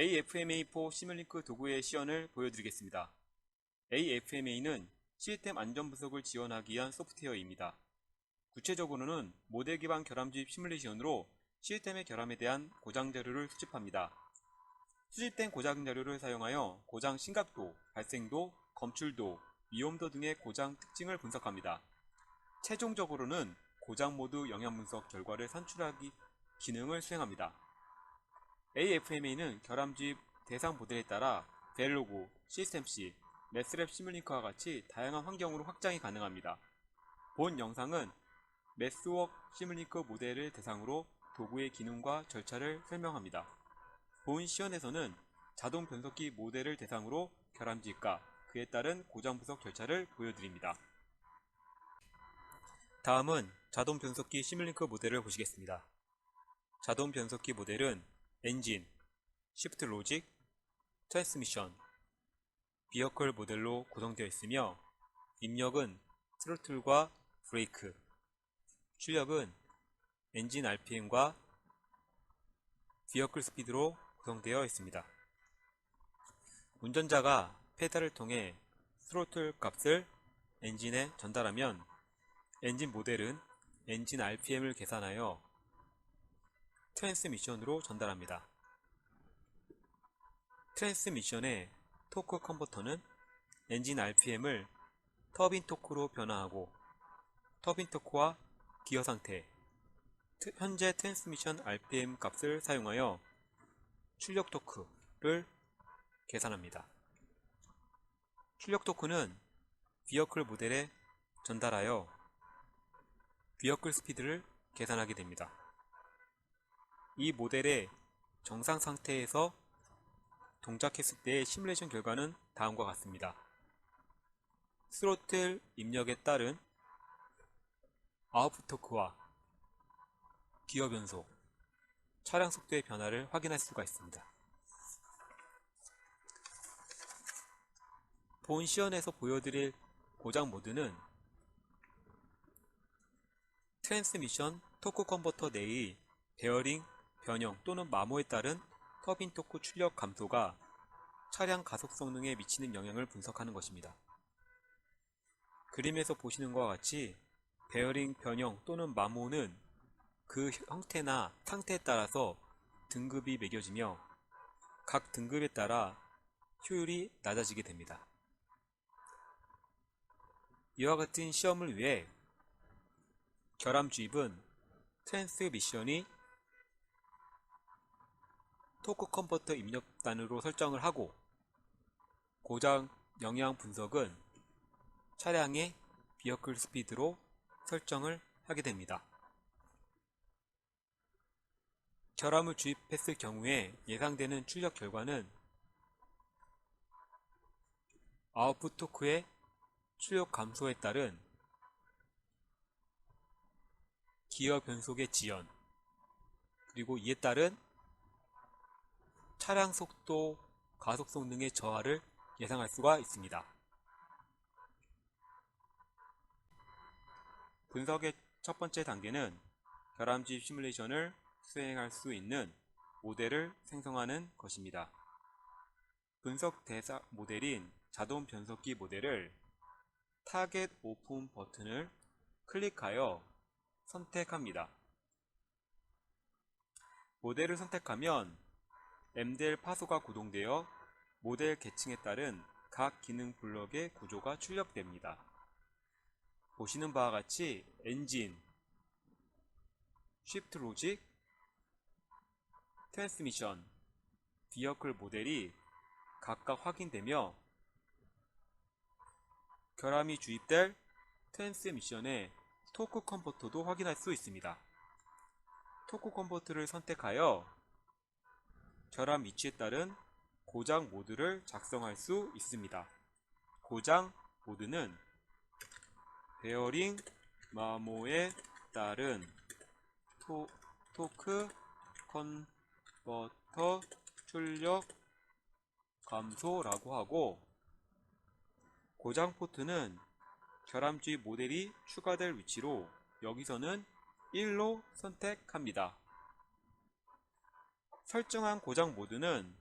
AFMA4 시뮬링크 도구의 시연을 보여드리겠습니다. AFMA는 시스템 안전분석을 지원하기 위한 소프트웨어입니다. 구체적으로는 모델 기반 결함 주입 시뮬레이션으로 시스템의 결함에 대한 고장 자료를 수집합니다. 수집된 고장 자료를 사용하여 고장 심각도, 발생도, 검출도, 위험도 등의 고장 특징을 분석합니다. 최종적으로는 고장 모드 영향 분석 결과를 산출하기 기능을 수행합니다. AFMA는 결함 주입 대상 모델에 따라 벨로그, 시스템C, 매스랩 시뮬링크와 같이 다양한 환경으로 확장이 가능합니다. 본 영상은 매스웍 시뮬링크 모델을 대상으로 도구의 기능과 절차를 설명합니다. 본 시연에서는 자동 변속기 모델을 대상으로 결함 주입과 그에 따른 고장 분석 절차를 보여드립니다. 다음은 자동 변속기 시뮬링크 모델을 보시겠습니다. 자동 변속기 모델은 엔진, 시프트 로직, 트랜스미션, 비어클 모델로 구성되어 있으며 입력은 스로틀과 브레이크, 출력은 엔진 RPM과 비어클 스피드로 구성되어 있습니다. 운전자가 페달을 통해 스로틀 값을 엔진에 전달하면 엔진 모델은 엔진 RPM을 계산하여 트랜스미션으로 전달합니다. 트랜스미션의 토크 컨버터는 엔진 RPM을 터빈 토크로 변화하고 터빈 토크와 기어 상태, 현재 트랜스미션 RPM 값을 사용하여 출력 토크를 계산합니다. 출력 토크는 비어클 모델에 전달하여 비어클 스피드를 계산하게 됩니다. 이 모델의 정상 상태에서 동작했을 때의 시뮬레이션 결과는 다음과 같습니다. 스로틀 입력에 따른 아웃풋 토크와 기어 변속, 차량 속도의 변화를 확인할 수가 있습니다. 본 시연에서 보여드릴 고장 모드는 트랜스미션 토크 컨버터 내의 베어링 변형 또는 마모에 따른 터빈 토크 출력 감소가 차량 가속 성능에 미치는 영향을 분석하는 것입니다. 그림에서 보시는 것과 같이 베어링 변형 또는 마모는 그 형태나 상태에 따라서 등급이 매겨지며 각 등급에 따라 효율이 낮아지게 됩니다. 이와 같은 시험을 위해 결함 주입은 트랜스미션이 토크 컨버터 입력단으로 설정을 하고 고장 영향 분석은 차량의 비어클 스피드로 설정을 하게 됩니다. 결함을 주입했을 경우에 예상되는 출력 결과는 아웃풋 토크의 출력 감소에 따른 기어 변속의 지연, 그리고 이에 따른 차량 속도, 가속 성능의 저하를 예상할 수가 있습니다. 분석의 첫 번째 단계는 결함 주입 시뮬레이션을 수행할 수 있는 모델을 생성하는 것입니다. 분석 대상 모델인 자동 변속기 모델을 타겟 오픈 버튼을 클릭하여 선택합니다. 모델을 선택하면 MDL 파소가 구동되어 모델 계층에 따른 각 기능 블럭의 구조가 출력됩니다. 보시는 바와 같이 엔진, 쉬프트 로직, 트랜스미션, 비어클 모델이 각각 확인되며 결함이 주입될 트랜스미션의 토크 컨버터도 확인할 수 있습니다. 토크 컨버터를 선택하여 결함 위치에 따른 고장 모드를 작성할 수 있습니다. 고장 모드는 베어링 마모에 따른 토크 컨버터 출력 감소라고 하고, 고장 포트는 결함 주입 모델이 추가될 위치로 여기서는 1로 선택합니다. 설정한 고장 모드는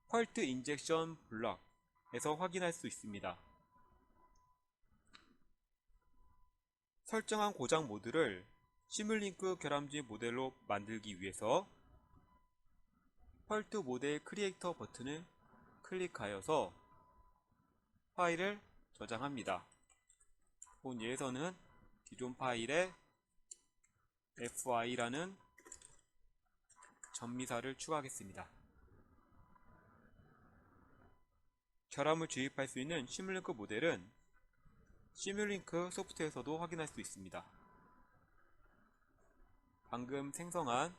펄트 인젝션 블럭에서 확인할 수 있습니다. 설정한 고장 모드를 시뮬링크 결함지 모델로 만들기 위해서 펄트 모델 크리에이터 버튼을 클릭하여서 파일을 저장합니다. 본 예에서는 기존 파일에 FI라는 전미사를 추가하겠습니다. 결함을 주입할 수 있는 시뮬링크 모델은 시뮬링크 소프트에서도 확인할 수 있습니다. 방금 생성한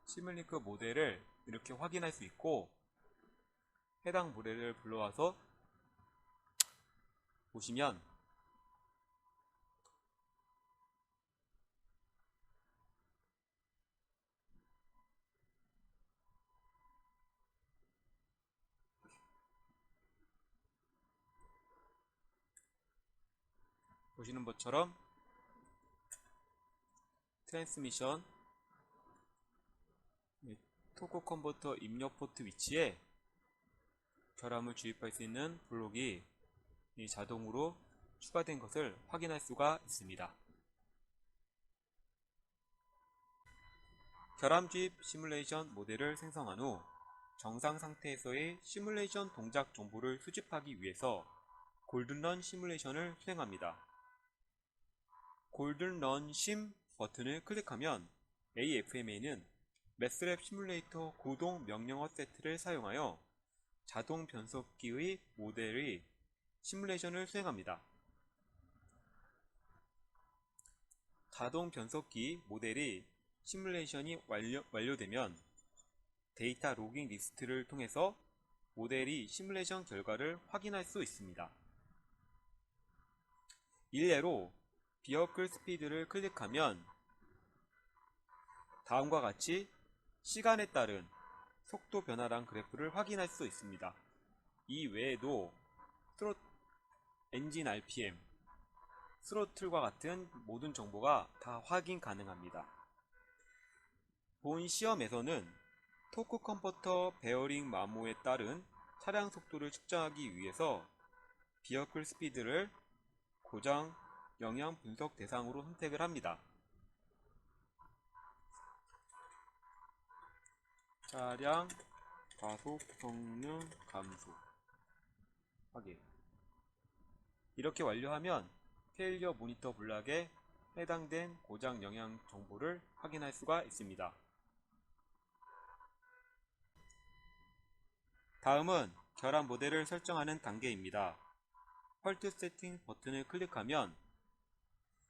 시뮬링크 모델을 이렇게 확인할 수 있고, 해당 모델을 불러와서 보시면 보시는 것처럼 트랜스미션 토크 컨버터 입력 포트 위치에 결함을 주입할 수 있는 블록이 자동으로 추가된 것을 확인할 수가 있습니다. 결함 주입 시뮬레이션 모델을 생성한 후 정상 상태에서의 시뮬레이션 동작 정보를 수집하기 위해서 골든런 시뮬레이션을 수행합니다. 골든런 심 버튼을 클릭하면 AFMA는 매스랩 시뮬레이터 구동 명령어 세트를 사용하여 자동 변속기의 모델의 시뮬레이션을 수행합니다. 자동 변속기 모델이 시뮬레이션이 완료되면 데이터 로깅 리스트를 통해서 모델이 시뮬레이션 결과를 확인할 수 있습니다. 일례로 비어클 스피드를 클릭하면 다음과 같이 시간에 따른 속도 변화량 그래프를 확인할 수 있습니다. 이 외에도 엔진 RPM, 스로틀과 같은 모든 정보가 다 확인 가능합니다. 본 시험에서는 토크 컨버터 베어링 마모에 따른 차량 속도를 측정하기 위해서 비어클 스피드를 고장 영향 분석 대상으로 선택을 합니다. 차량 과속 성능 감소 확인. 이렇게 완료하면 페일리어 모니터 블록에 해당된 고장 영향 정보를 확인할 수가 있습니다. 다음은 결함 모델을 설정하는 단계입니다. 펄트 세팅 버튼을 클릭하면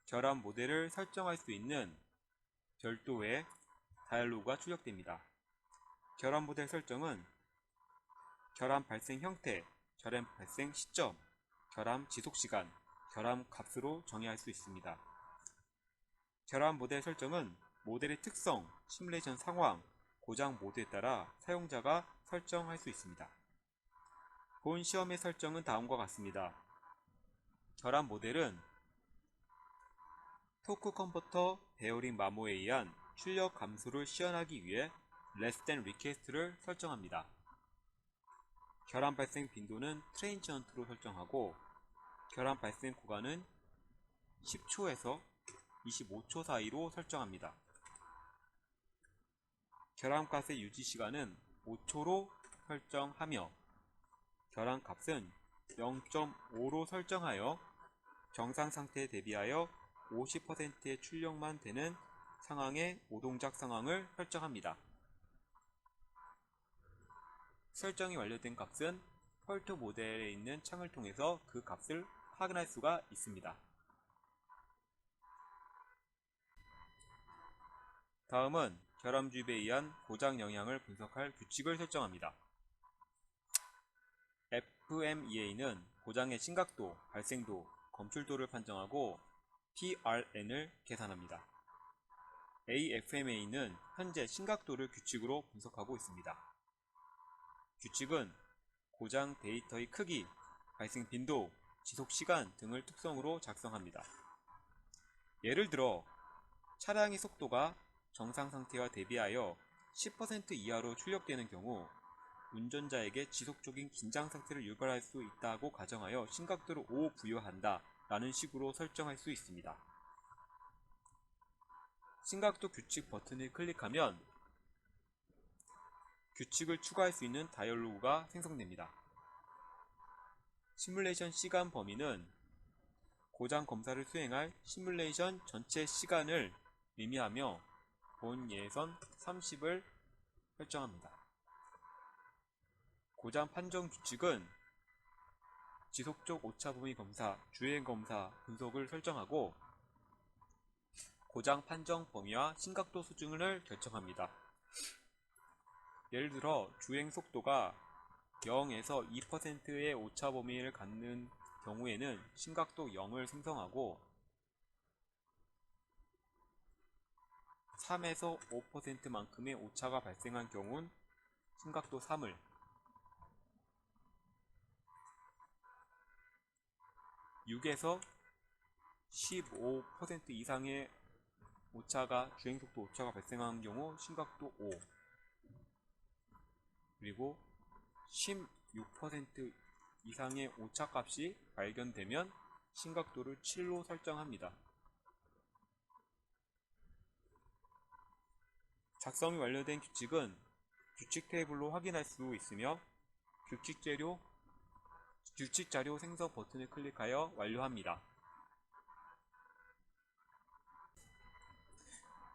결함 모델을 설정할 수 있는 별도의 다이얼로그가 출력됩니다. 결함 모델 설정은 결함 발생 형태, 결함 발생 시점, 결함 지속시간, 결함 값으로 정의할 수 있습니다. 결함 모델 설정은 모델의 특성, 시뮬레이션 상황, 고장 모드에 따라 사용자가 설정할 수 있습니다. 본 시험의 설정은 다음과 같습니다. 결함 모델은 토크 컨버터 베어링 마모에 의한 출력 감소를 시연하기 위해 less than request를 설정합니다. 결함 발생 빈도는 트랜지언트로 설정하고 결함 발생 구간은 10초에서 25초 사이로 설정합니다. 결함 값의 유지 시간은 5초로 설정하며 결함 값은 0.5로 설정하여 정상 상태에 대비하여 50%의 출력만 되는 상황의 오동작 상황을 설정합니다. 설정이 완료된 값은 펄트 모델에 있는 창을 통해서 그 값을 확인할 수가 있습니다. 다음은 결함 주입에 의한 고장 영향을 분석할 규칙을 설정합니다. FMEA는 고장의 심각도, 발생도, 검출도를 판정하고 PRN을 계산합니다. AFMA는 현재 심각도를 규칙으로 분석하고 있습니다. 규칙은 고장 데이터의 크기, 발생 빈도, 지속 시간 등을 특성으로 작성합니다. 예를 들어 차량의 속도가 정상 상태와 대비하여 10% 이하로 출력되는 경우 운전자에게 지속적인 긴장 상태를 유발할 수 있다고 가정하여 심각도를 5 부여한다 라는 식으로 설정할 수 있습니다. 심각도 규칙 버튼을 클릭하면 규칙을 추가할 수 있는 다이얼로그가 생성됩니다. 시뮬레이션 시간 범위는 고장 검사를 수행할 시뮬레이션 전체 시간을 의미하며 본 예선 30을 설정합니다. 고장 판정 규칙은 지속적 오차 범위 검사, 주행 검사, 분석을 설정하고 고장 판정 범위와 심각도 수준을 결정합니다. 예를 들어 주행 속도가 0에서 2%의 오차 범위를 갖는 경우에는 심각도 0을 생성하고 3에서 5%만큼의 오차가 발생한 경우는 심각도 3을, 6에서 15% 이상의 주행속도 오차가 발생한 경우 심각도 5, 그리고 16% 이상의 오차값이 발견되면 심각도를 7로 설정합니다. 작성이 완료된 규칙은 규칙 테이블로 확인할 수 있으며 규칙 자료 생성 버튼을 클릭하여 완료합니다.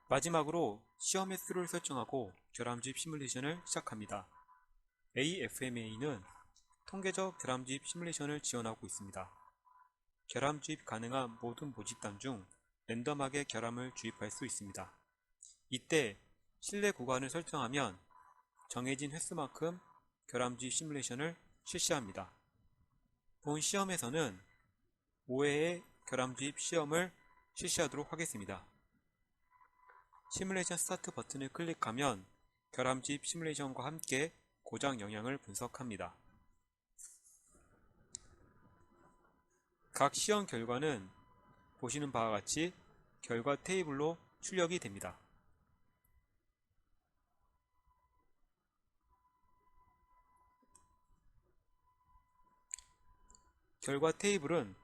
마지막으로 시험 횟수를 설정하고 결함집 시뮬레이션을 시작합니다. AFMA는 통계적 결함집 시뮬레이션을 지원하고 있습니다. 결함주입 가능한 모든 모집단 중 랜덤하게 결함을 주입할 수 있습니다. 이때 실내 구간을 설정하면 정해진 횟수만큼 결함주입 시뮬레이션을 실시합니다. 본 시험에서는 5회의 결함주입 시험을 실시하도록 하겠습니다. 시뮬레이션 스타트 버튼을 클릭하면 결함주입 시뮬레이션과 함께 고장 영향을 분석합니다. 각 시험 결과는 보시는 바와 같이 결과 테이블로 출력이 됩니다. 결과 테이블은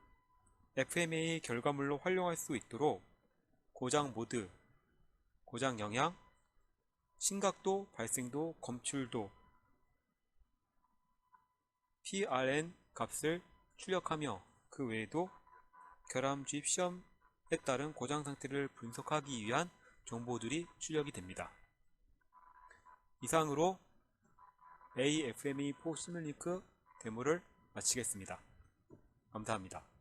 FMA 결과물로 활용할 수 있도록 고장 모드, 고장 영향, 심각도, 발생도, 검출도, PRN 값을 출력하며 그 외에도 결함 주입 시험에 따른 고장 상태를 분석하기 위한 정보들이 출력이 됩니다. 이상으로 AFME4 시뮬링크 데모를 마치겠습니다. 감사합니다.